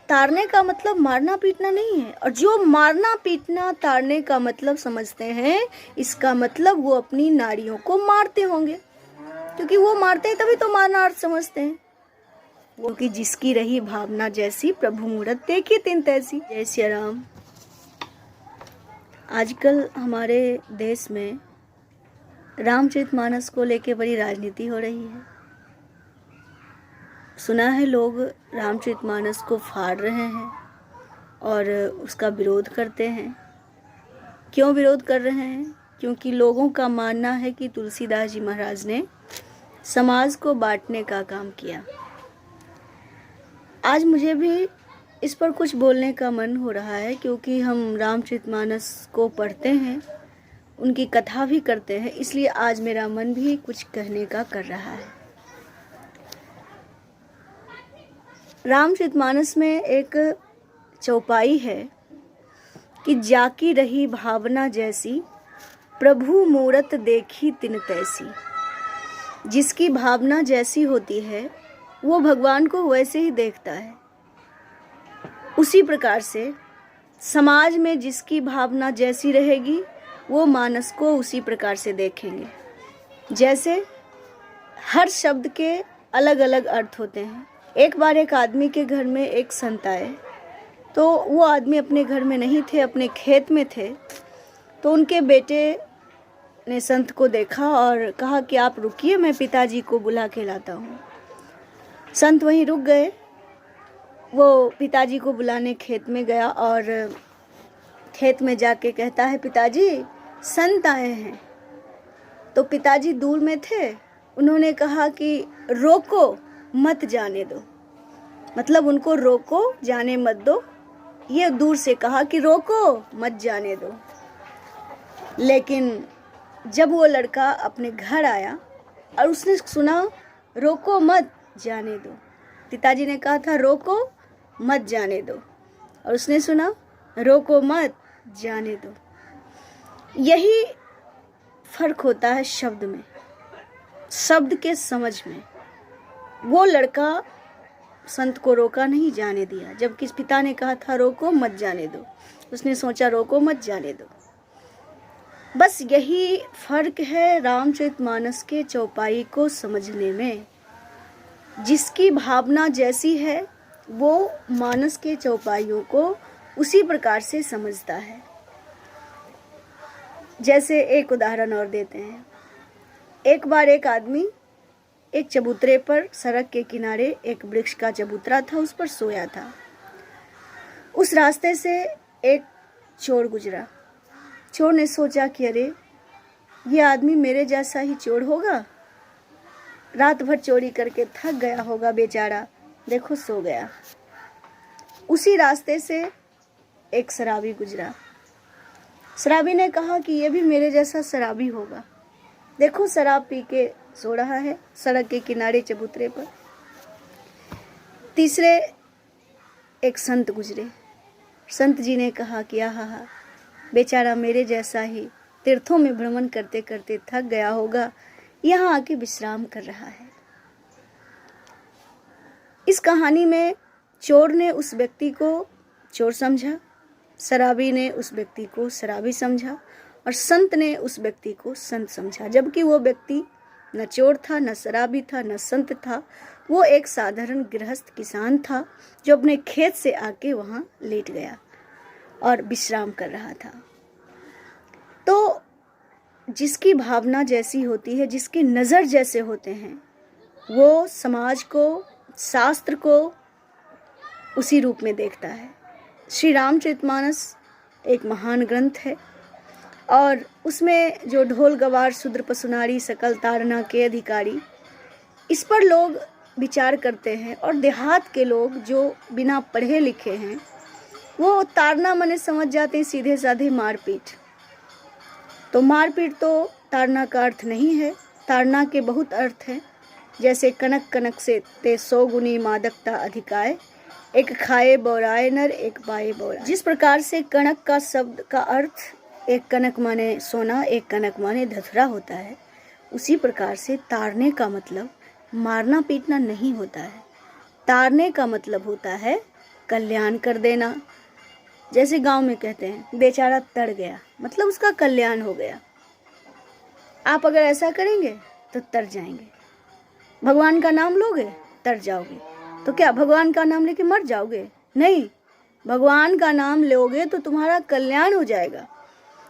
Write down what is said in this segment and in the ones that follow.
तारने का मतलब मारना पीटना नहीं है। और जो मारना पीटना तारने का मतलब समझते हैं, इसका मतलब वो अपनी नारियों को मारते होंगे, क्योंकि वो मारते हैं तभी तो मारना अर्थ समझते हैं। वो कि जिसकी रही भावना जैसी, प्रभु मूरत देखी तिन तैसी। जय श्री राम। आजकल हमारे देश में रामचरितमानस को लेके बड़ी राजनीति हो रही है। सुना है लोग रामचरितमानस को फाड़ रहे हैं और उसका विरोध करते हैं। क्यों विरोध कर रहे हैं? क्योंकि लोगों का मानना है कि तुलसीदास जी महाराज ने समाज को बांटने का काम किया। आज मुझे भी इस पर कुछ बोलने का मन हो रहा है, क्योंकि हम रामचरितमानस को पढ़ते हैं, उनकी कथा भी करते हैं, इसलिए आज मेरा मन भी कुछ कहने का कर रहा है। रामचरितमानस में एक चौपाई है कि जाकी रही भावना जैसी, प्रभु मूरत देखी तिन तैसी। जिसकी भावना जैसी होती है वो भगवान को वैसे ही देखता है। उसी प्रकार से समाज में जिसकी भावना जैसी रहेगी वो मानस को उसी प्रकार से देखेंगे। जैसे हर शब्द के अलग अलग अर्थ होते हैं। एक बार एक आदमी के घर में एक संत आए, तो वो आदमी अपने घर में नहीं थे, अपने खेत में थे। तो उनके बेटे ने संत को देखा और कहा कि आप रुकिए, मैं पिताजी को बुला के लाता हूँ। संत वहीं रुक गए। वो पिताजी को बुलाने खेत में गया और खेत में जाके कहता है, पिताजी संत आए हैं। तो पिताजी दूर में थे, उन्होंने कहा कि रोको मत जाने दो, मतलब उनको रोको, जाने मत दो। ये दूर से कहा कि रोको मत जाने दो। लेकिन जब वो लड़का अपने घर आया और उसने सुना रोको मत जाने दो, पिताजी ने कहा था रोको मत जाने दो, और उसने सुना रोको मत जाने दो। यही फर्क होता है शब्द में, शब्द के समझ में। वो लड़का संत को रोका नहीं, जाने दिया, जबकि पिता ने कहा था रोको मत जाने दो। उसने सोचा रोको मत जाने दो। बस यही फर्क है रामचरितमानस के चौपाई को समझने में। जिसकी भावना जैसी है वो मानस के चौपाइयों को उसी प्रकार से समझता है। जैसे एक उदाहरण और देते हैं। एक बार एक आदमी एक चबूतरे पर, सड़क के किनारे एक वृक्ष का चबूतरा था, उस पर सोया था। उस रास्ते से एक चोर गुजरा। चोर ने सोचा कि अरे ये आदमी मेरे जैसा ही चोर होगा, रात भर चोरी करके थक गया होगा बेचारा, देखो सो गया। उसी रास्ते से एक शराबी गुजरा। शराबी ने कहा कि ये भी मेरे जैसा शराबी होगा, देखो शराब पी के सो रहा है सड़क के किनारे चबूतरे पर। तीसरे एक संत गुजरे। संत जी ने कहा कि आहा बेचारा मेरे जैसा ही तीर्थों में भ्रमण करते करते थक गया होगा, यहाँ आके विश्राम कर रहा है। इस कहानी में चोर ने उस व्यक्ति को चोर समझा, शराबी ने उस व्यक्ति को शराबी समझा, और संत ने उस व्यक्ति को संत समझा। जबकि वो व्यक्ति न चोर था, न शराबी था, न संत था। वो एक साधारण गृहस्थ किसान था जो अपने खेत से आके वहाँ लेट गया और विश्राम कर रहा था। तो जिसकी भावना जैसी होती है, जिसकी नज़र जैसे होते हैं, वो समाज को, शास्त्र को उसी रूप में देखता है। श्री रामचरितमानस एक महान ग्रंथ है और उसमें जो ढोल गवार शूद्र पशुनारी सकल तारना के अधिकारी, इस पर लोग विचार करते हैं। और देहात के लोग जो बिना पढ़े लिखे हैं वो तारना माने समझ जाते हैं सीधे साधे मारपीट। तो मारपीट तो तारना का अर्थ नहीं है। तारना के बहुत अर्थ हैं, जैसे कनक कनक से ते 100 गुनी मादकता अधिकाय, एक खाए बौराए नर एक पाए बौराए। जिस प्रकार से कनक का शब्द का अर्थ एक कनक माने सोना, एक कनक माने धतुरा होता है, उसी प्रकार से तारने का मतलब मारना पीटना नहीं होता है। तारने का मतलब होता है कल्याण कर देना। जैसे गांव में कहते हैं बेचारा तर गया, मतलब उसका कल्याण हो गया। आप अगर ऐसा करेंगे तो तर जाएंगे। भगवान का नाम लोगे तर जाओगे। तो क्या भगवान का नाम लेके मर जाओगे? नहीं, भगवान का नाम लोगे तो तुम्हारा कल्याण हो जाएगा।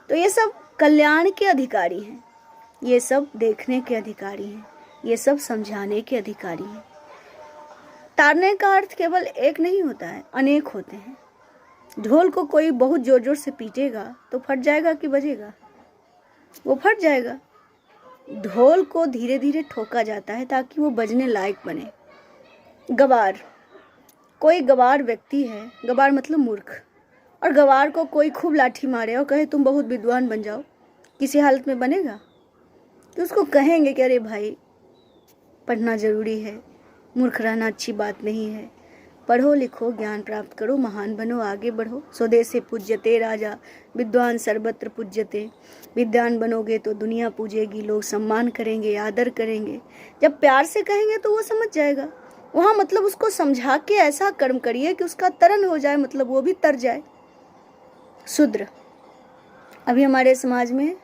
तो ये सब कल्याण के अधिकारी हैं, ये सब देखने के अधिकारी हैं, ये सब समझाने के अधिकारी हैं। तारने का अर्थ केवल एक नहीं होता है, अनेक होते हैं। ढोल को कोई बहुत जोर जोर से पीटेगा तो फट जाएगा कि बजेगा? वो फट जाएगा। ढोल को धीरे धीरे ठोका जाता है ताकि वो बजने लायक बने। गवार, कोई गवार व्यक्ति है, गवार मतलब मूर्ख, और गवार को कोई खूब लाठी मारे और कहे तुम बहुत विद्वान बन जाओ, किसी हालत में बनेगा? तो उसको कहेंगे कि अरे भाई पढ़ना ज़रूरी है, मूर्ख रहना अच्छी बात नहीं है, पढ़ो लिखो ज्ञान प्राप्त करो, महान बनो, आगे बढ़ो। स्वदेशे पूज्यते राजा विद्वान सर्वत्र पूज्यते। विद्वान बनोगे तो दुनिया पूजेगी, लोग सम्मान करेंगे, आदर करेंगे। जब प्यार से कहेंगे तो वो समझ जाएगा। वहाँ मतलब उसको समझा के ऐसा कर्म करिए कि उसका तरन हो जाए, मतलब वो भी तर जाए। शूद्र, अभी हमारे समाज में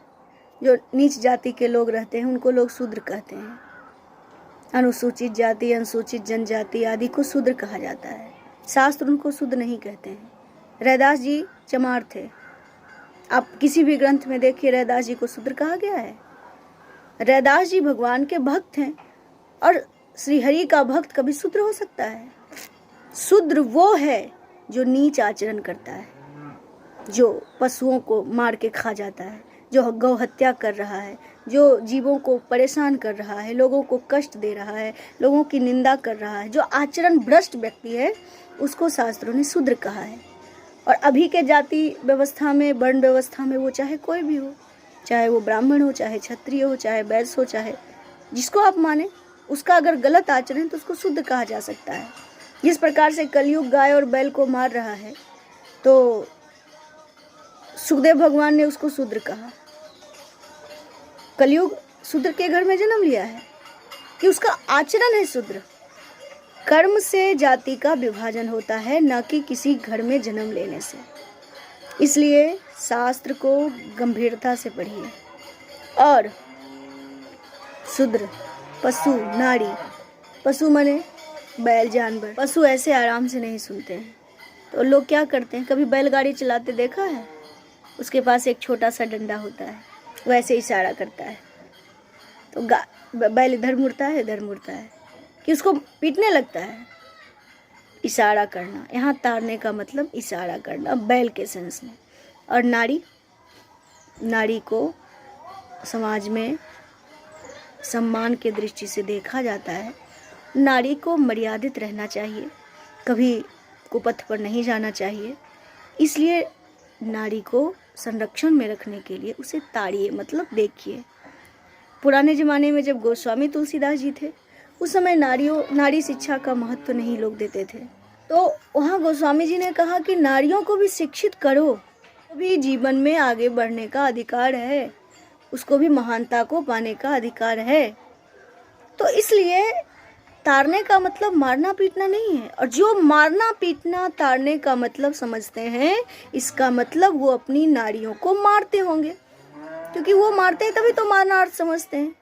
जो नीच जाति के लोग रहते हैं उनको लोग शूद्र कहते हैं। अनुसूचित जाति, अनुसूचित जनजाति आदि को शूद्र कहा जाता है। शास्त्र उनको शूद्र नहीं कहते हैं। रैदास जी चमार थे। आप किसी भी ग्रंथ में देखिए रैदास जी को शूद्र कहा गया है? रैदास जी भगवान के भक्त हैं, और श्रीहरि का भक्त कभी शूद्र हो सकता है? शूद्र वो है जो नीच आचरण करता है, जो पशुओं को मार के खा जाता है, जो गौ हत्या कर रहा है, जो जीवों को परेशान कर रहा है, लोगों को कष्ट दे रहा है, लोगों की निंदा कर रहा है, जो आचरण भ्रष्ट व्यक्ति है, उसको शास्त्रों ने शूद्र कहा है। और अभी के जाति व्यवस्था में, वर्ण व्यवस्था में, वो चाहे कोई भी हो, चाहे वो ब्राह्मण हो, चाहे क्षत्रिय हो, चाहे वैश्य हो, चाहे जिसको आप माने, उसका अगर गलत आचरण तो उसको शूद्र कहा जा सकता है। जिस प्रकार से कलयुग गाय और बैल को मार रहा है, तो सुखदेव भगवान ने उसको शूद्र कहा। कलयुग शूद्र के घर में जन्म लिया है कि उसका आचरण है शूद्र। कर्म से जाति का विभाजन होता है, न कि किसी घर में जन्म लेने से। इसलिए शास्त्र को गंभीरता से पढ़िए। और शूद्र, पशु, नारी, पशु माने बैल जानवर। पशु ऐसे आराम से नहीं सुनते हैं, तो लोग क्या करते हैं, कभी बैलगाड़ी चलाते देखा है? उसके पास एक छोटा सा डंडा होता है, वो ऐसे इशारा करता है, तो बैल इधर मुड़ता है, इधर मुड़ता है, कि उसको पीटने लगता है। इशारा करना, यहाँ तारने का मतलब इशारा करना बैल के सेंस में। और नारी, नारी को समाज में सम्मान के दृष्टि से देखा जाता है। नारी को मर्यादित रहना चाहिए, कभी कुपथ पर नहीं जाना चाहिए। इसलिए नारी को संरक्षण में रखने के लिए उसे ताड़िए, मतलब देखिए। पुराने ज़माने में जब गोस्वामी तुलसीदास जी थे, उस समय नारी शिक्षा का महत्व नहीं लोग देते थे। तो वहाँ गोस्वामी जी ने कहा कि नारियों को भी शिक्षित करो, तो भी जीवन में आगे बढ़ने का अधिकार है, उसको भी महानता को पाने का अधिकार है। तो इसलिए तारने का मतलब मारना पीटना नहीं है। और जो मारना पीटना तारने का मतलब समझते हैं, इसका मतलब वो अपनी नारियों को मारते होंगे, क्योंकि वो मारते हैं तभी तो मारना अर्थ समझते हैं।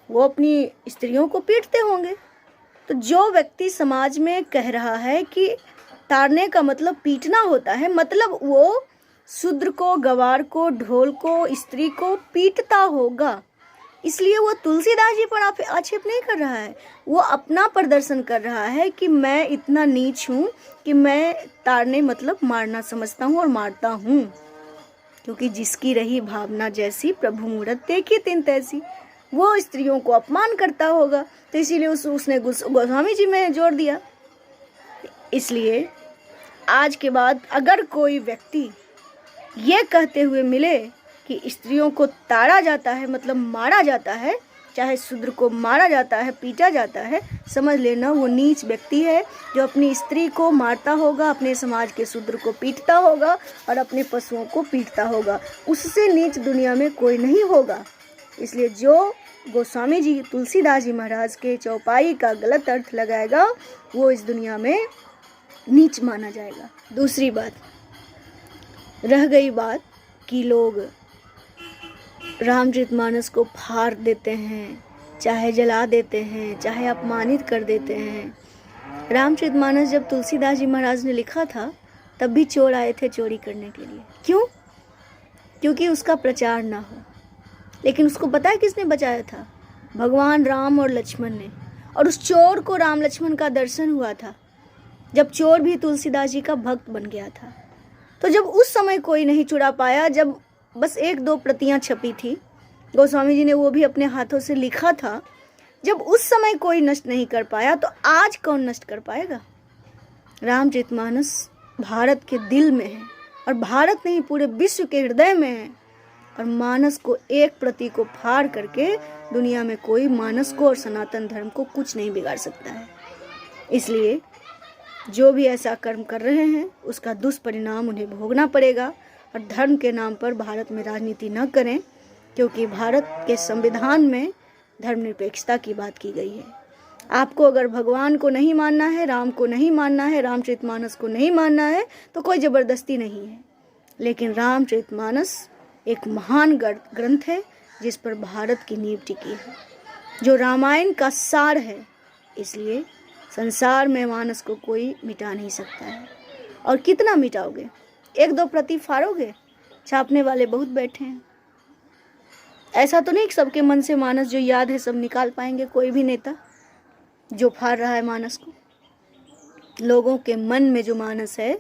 वो अपनी स्त्रियों को पीटते होंगे। तो जो व्यक्ति समाज में कह रहा है कि तारने का मतलब पीटना होता है, मतलब वो शूद्र को, गवार को, ढोल को, स्त्री को पीटता होगा। इसलिए वो तुलसीदास जी पर आक्षेप नहीं कर रहा है, वो अपना प्रदर्शन कर रहा है कि मैं इतना नीच हूँ कि मैं तारने मतलब मारना समझता हूँ और मारता हूँ। क्योंकि जिसकी रही भावना जैसी, प्रभु मूरत देखी तिन तैसी। वो स्त्रियों को अपमान करता होगा, तो इसीलिए उसने गोस्वामी जी में जोड़ दिया। इसलिए आज के बाद अगर कोई व्यक्ति ये कहते हुए मिले कि स्त्रियों को ताड़ा जाता है, मतलब मारा जाता है, चाहे शूद्र को मारा जाता है, पीटा जाता है, समझ लेना वो नीच व्यक्ति है, जो अपनी स्त्री को मारता होगा, अपने समाज के शूद्र को पीटता होगा और अपने पशुओं को पीटता होगा। उससे नीच दुनिया में कोई नहीं होगा। इसलिए जो गोस्वामी जी, तुलसीदास जी महाराज के चौपाई का गलत अर्थ लगाएगा, वो इस दुनिया में नीच माना जाएगा। दूसरी बात, रह गई बात कि लोग रामचरितमानस को फाड़ देते हैं, चाहे जला देते हैं, चाहे अपमानित कर देते हैं। रामचरितमानस जब तुलसीदास जी महाराज ने लिखा था तब भी चोर आए थे चोरी करने के लिए। क्यों? क्योंकि उसका प्रचार ना हो। लेकिन उसको पता है किसने बचाया था? भगवान राम और लक्ष्मण ने। और उस चोर को राम लक्ष्मण का दर्शन हुआ था जब चोर भी तुलसीदास जी का भक्त बन गया था। तो जब उस समय कोई नहीं चुरा पाया, जब बस 1-2 प्रतियां छपी थी, गोस्वामी जी ने वो भी अपने हाथों से लिखा था, जब उस समय कोई नष्ट नहीं कर पाया तो आज कौन नष्ट कर पाएगा? रामचरितमानस भारत के दिल में है, और भारत नहीं पूरे विश्व के हृदय में है। और मानस को एक प्रति को फाड़ करके दुनिया में कोई मानस को और सनातन धर्म को कुछ नहीं बिगाड़ सकता है। इसलिए जो भी ऐसा कर्म कर रहे हैं उसका दुष्परिणाम उन्हें भोगना पड़ेगा। और धर्म के नाम पर भारत में राजनीति न करें, क्योंकि भारत के संविधान में धर्मनिरपेक्षता की बात की गई है। आपको अगर भगवान को नहीं मानना है, राम को नहीं मानना है, रामचरितमानस को नहीं मानना है तो कोई ज़बरदस्ती नहीं है। लेकिन रामचरितमानस एक महान ग्रंथ है जिस पर भारत की नींव टिकी है, जो रामायण का सार है। इसलिए संसार में मानस को कोई मिटा नहीं सकता है। और कितना मिटाओगे? 1-2 प्रति फाड़ोगे? छापने वाले बहुत बैठे हैं। ऐसा तो नहीं कि सबके मन से मानस जो याद है सब निकाल पाएंगे कोई भी नेता जो फाड़ रहा है मानस को। लोगों के मन में जो मानस है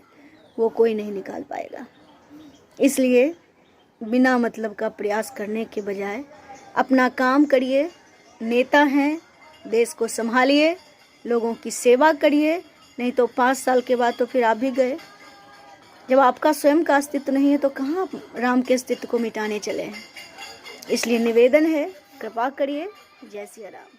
वो कोई नहीं निकाल पाएगा। इसलिए बिना मतलब का प्रयास करने के बजाय अपना काम करिए। नेता हैं, देश को संभालिए, लोगों की सेवा करिए। नहीं तो 5 साल के बाद तो फिर आप भी गए। जब आपका स्वयं का अस्तित्व नहीं है तो कहाँ आप राम के अस्तित्व को मिटाने चले हैं? इसलिए निवेदन है, कृपा करिए। जय सिया राम।